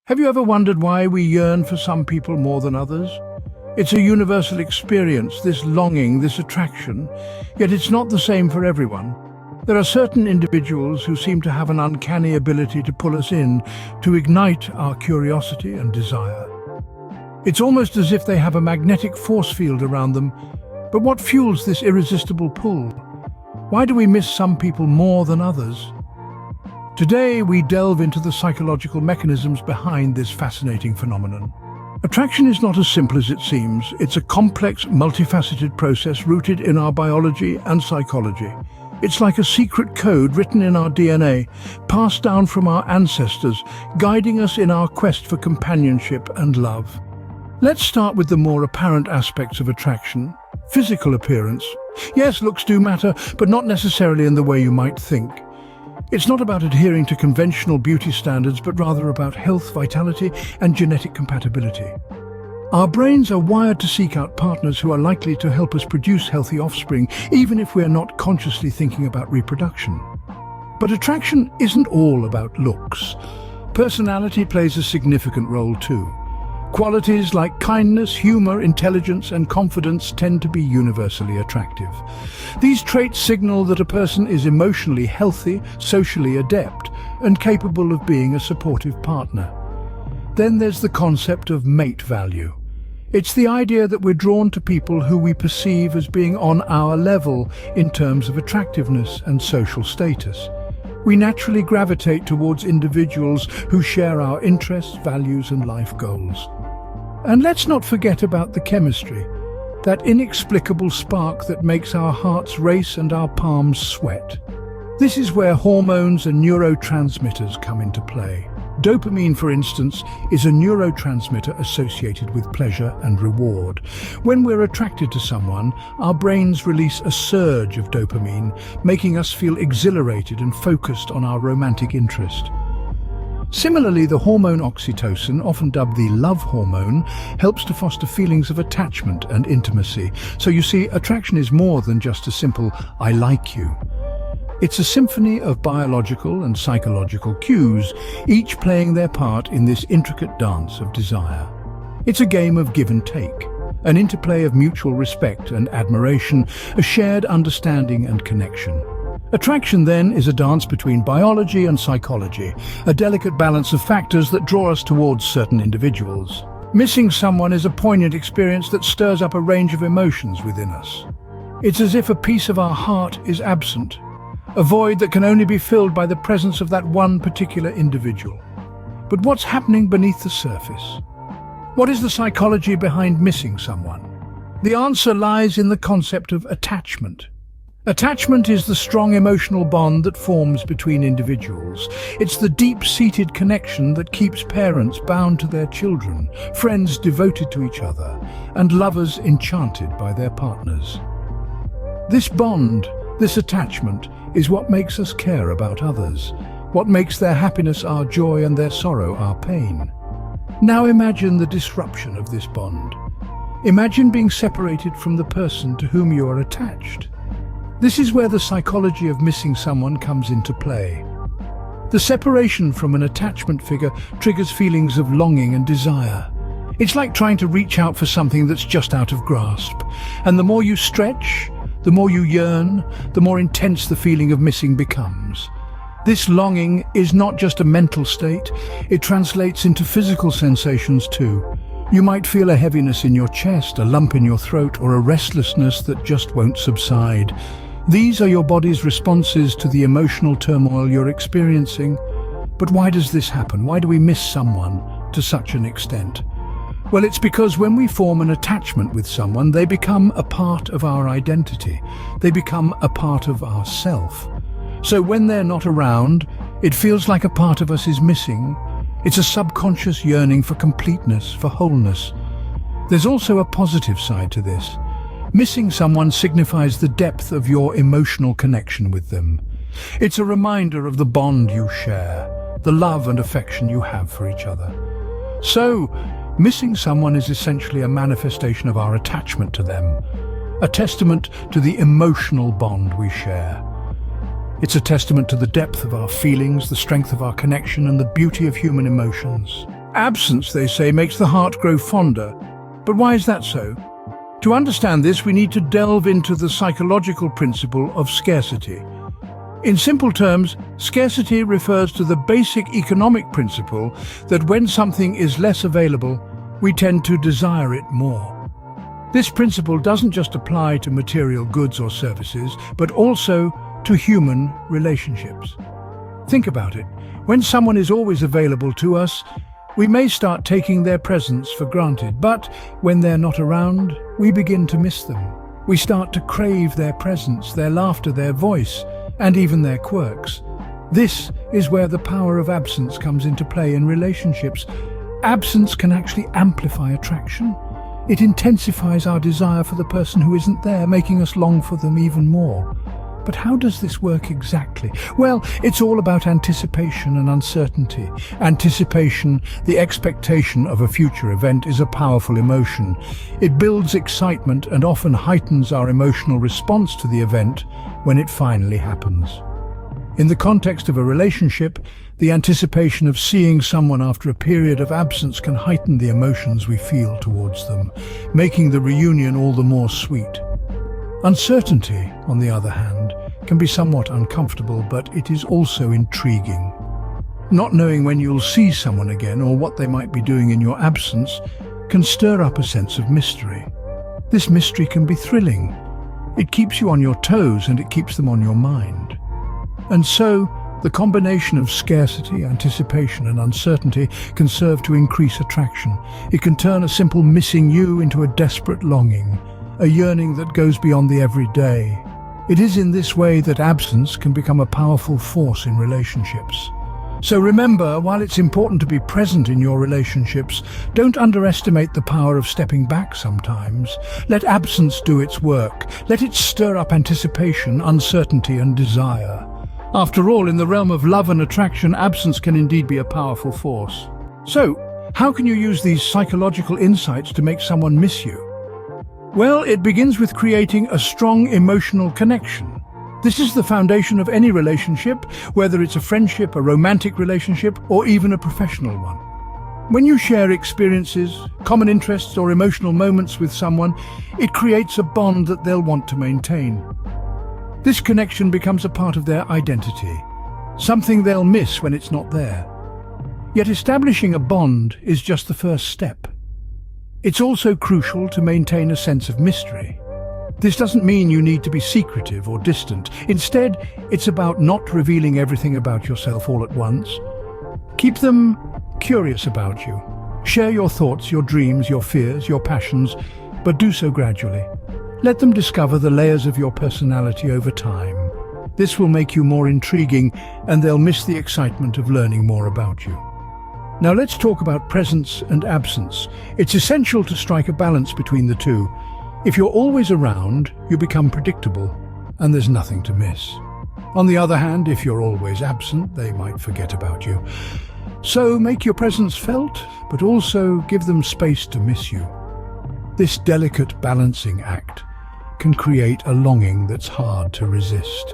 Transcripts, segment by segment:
Have you ever wondered why we yearn for some people more than others? It's a universal experience, this longing, this attraction, yet it's not the same for everyone. There are certain individuals who seem to have an uncanny ability to pull us in, to ignite our curiosity and desire. It's almost as if they have a magnetic force field around them. But what fuels this irresistible pull? Why do we miss some people more than others? Today, we delve into the psychological mechanisms behind this fascinating phenomenon. Attraction is not as simple as it seems. It's a complex, multifaceted process rooted in our biology and psychology. It's like a secret code written in our DNA, passed down from our ancestors, guiding us in our quest for companionship and love. Let's start with the more apparent aspects of attraction. Physical appearance. Yes, looks do matter, but not necessarily in the way you might think. It's not about adhering to conventional beauty standards, but rather about health, vitality, and genetic compatibility. Our brains are wired to seek out partners who are likely to help us produce healthy offspring, even if we're not consciously thinking about reproduction. But attraction isn't all about looks. Personality plays a significant role too. Qualities like kindness, humor, intelligence, and confidence tend to be universally attractive. These traits signal that a person is emotionally healthy, socially adept, and capable of being a supportive partner. Then there's the concept of mate value. It's the idea that we're drawn to people who we perceive as being on our level in terms of attractiveness and social status. We naturally gravitate towards individuals who share our interests, values, and life goals. And let's not forget about the chemistry, that inexplicable spark that makes our hearts race and our palms sweat. This is where hormones and neurotransmitters come into play. Dopamine, for instance, is a neurotransmitter associated with pleasure and reward. When we're attracted to someone, our brains release a surge of dopamine, making us feel exhilarated and focused on our romantic interest. Similarly, the hormone oxytocin, often dubbed the love hormone, helps to foster feelings of attachment and intimacy. So you see, attraction is more than just a simple "I like you." It's a symphony of biological and psychological cues, each playing their part in this intricate dance of desire. It's a game of give and take, an interplay of mutual respect and admiration, a shared understanding and connection. Attraction, then, is a dance between biology and psychology, a delicate balance of factors that draw us towards certain individuals. Missing someone is a poignant experience that stirs up a range of emotions within us. It's as if a piece of our heart is absent, a void that can only be filled by the presence of that one particular individual. But what's happening beneath the surface? What is the psychology behind missing someone? The answer lies in the concept of attachment. Attachment is the strong emotional bond that forms between individuals. It's the deep-seated connection that keeps parents bound to their children, friends devoted to each other, and lovers enchanted by their partners. This bond, this attachment, is what makes us care about others, what makes their happiness our joy and their sorrow our pain. Now imagine the disruption of this bond. Imagine being separated from the person to whom you are attached. This is where the psychology of missing someone comes into play. The separation from an attachment figure triggers feelings of longing and desire. It's like trying to reach out for something that's just out of grasp. And the more you stretch, the more you yearn, the more intense the feeling of missing becomes. This longing is not just a mental state, it translates into physical sensations too. You might feel a heaviness in your chest, a lump in your throat, or a restlessness that just won't subside. These are your body's responses to the emotional turmoil you're experiencing. But why does this happen? Why do we miss someone to such an extent? Well, it's because when we form an attachment with someone, they become a part of our identity. They become a part of our self. So when they're not around, it feels like a part of us is missing. It's a subconscious yearning for completeness, for wholeness. There's also a positive side to this. Missing someone signifies the depth of your emotional connection with them. It's a reminder of the bond you share, the love and affection you have for each other. So, missing someone is essentially a manifestation of our attachment to them, a testament to the emotional bond we share. It's a testament to the depth of our feelings, the strength of our connection, and the beauty of human emotions. Absence, they say, makes the heart grow fonder. But why is that so? To understand this, we need to delve into the psychological principle of scarcity. In simple terms, scarcity refers to the basic economic principle that when something is less available, we tend to desire it more. This principle doesn't just apply to material goods or services, but also to human relationships. Think about it. When someone is always available to us, we may start taking their presence for granted, but when they're not around, we begin to miss them. We start to crave their presence, their laughter, their voice, and even their quirks. This is where the power of absence comes into play in relationships. Absence can actually amplify attraction. It intensifies our desire for the person who isn't there, making us long for them even more. But how does this work exactly? Well, it's all about anticipation and uncertainty. Anticipation, the expectation of a future event, is a powerful emotion. It builds excitement and often heightens our emotional response to the event when it finally happens. In the context of a relationship, the anticipation of seeing someone after a period of absence can heighten the emotions we feel towards them, making the reunion all the more sweet. Uncertainty, on the other hand, can be somewhat uncomfortable, but it is also intriguing. Not knowing when you'll see someone again or what they might be doing in your absence can stir up a sense of mystery. This mystery can be thrilling. It keeps you on your toes and it keeps them on your mind. And so, the combination of scarcity, anticipation, and uncertainty can serve to increase attraction. It can turn a simple missing you into a desperate longing, a yearning that goes beyond the everyday. It is in this way that absence can become a powerful force in relationships. So remember, while it's important to be present in your relationships, don't underestimate the power of stepping back sometimes. Let absence do its work. Let it stir up anticipation, uncertainty, and desire. After all, in the realm of love and attraction, absence can indeed be a powerful force. So, how can you use these psychological insights to make someone miss you? Well, it begins with creating a strong emotional connection. This is the foundation of any relationship, whether it's a friendship, a romantic relationship, or even a professional one. When you share experiences, common interests, or emotional moments with someone, it creates a bond that they'll want to maintain. This connection becomes a part of their identity, something they'll miss when it's not there. Yet establishing a bond is just the first step. It's also crucial to maintain a sense of mystery. This doesn't mean you need to be secretive or distant. Instead, it's about not revealing everything about yourself all at once. Keep them curious about you. Share your thoughts, your dreams, your fears, your passions, but do so gradually. Let them discover the layers of your personality over time. This will make you more intriguing, and they'll miss the excitement of learning more about you. Now let's talk about presence and absence. It's essential to strike a balance between the two. If you're always around, you become predictable, and there's nothing to miss. On the other hand, if you're always absent, they might forget about you. So make your presence felt, but also give them space to miss you. This delicate balancing act can create a longing that's hard to resist.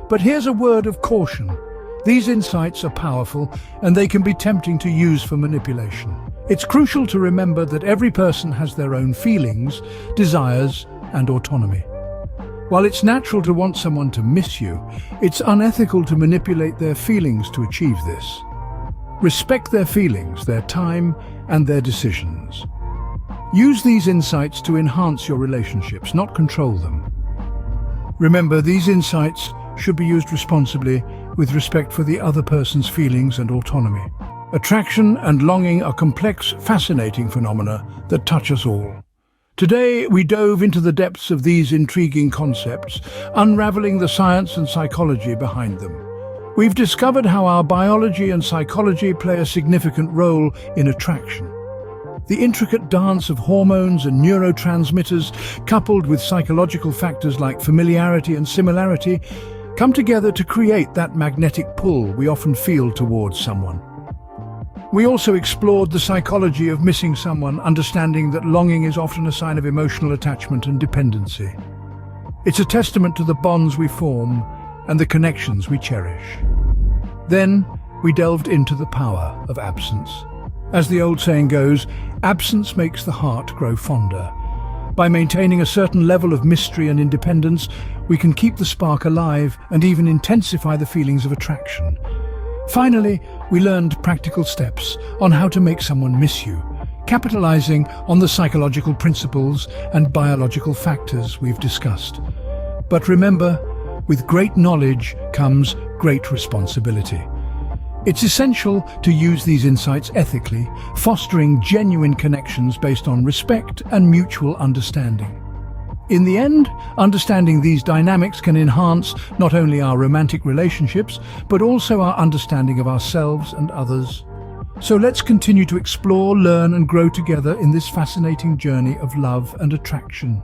But here's a word of caution. These insights are powerful, and they can be tempting to use for manipulation. It's crucial to remember that every person has their own feelings, desires, and autonomy. While it's natural to want someone to miss you, it's unethical to manipulate their feelings to achieve this. Respect their feelings, their time, and their decisions. Use these insights to enhance your relationships, not control them. Remember, these insights should be used responsibly, with respect for the other person's feelings and autonomy. Attraction and longing are complex, fascinating phenomena that touch us all. Today, we dove into the depths of these intriguing concepts, unraveling the science and psychology behind them. We've discovered how our biology and psychology play a significant role in attraction. The intricate dance of hormones and neurotransmitters, coupled with psychological factors like familiarity and similarity, come together to create that magnetic pull we often feel towards someone. We also explored the psychology of missing someone, understanding that longing is often a sign of emotional attachment and dependency. It's a testament to the bonds we form and the connections we cherish. Then, we delved into the power of absence. As the old saying goes, absence makes the heart grow fonder. By maintaining a certain level of mystery and independence, we can keep the spark alive and even intensify the feelings of attraction. Finally, we learned practical steps on how to make someone miss you, capitalizing on the psychological principles and biological factors we've discussed. But remember, with great knowledge comes great responsibility. It's essential to use these insights ethically, fostering genuine connections based on respect and mutual understanding. In the end, understanding these dynamics can enhance not only our romantic relationships, but also our understanding of ourselves and others. So let's continue to explore, learn, and grow together in this fascinating journey of love and attraction.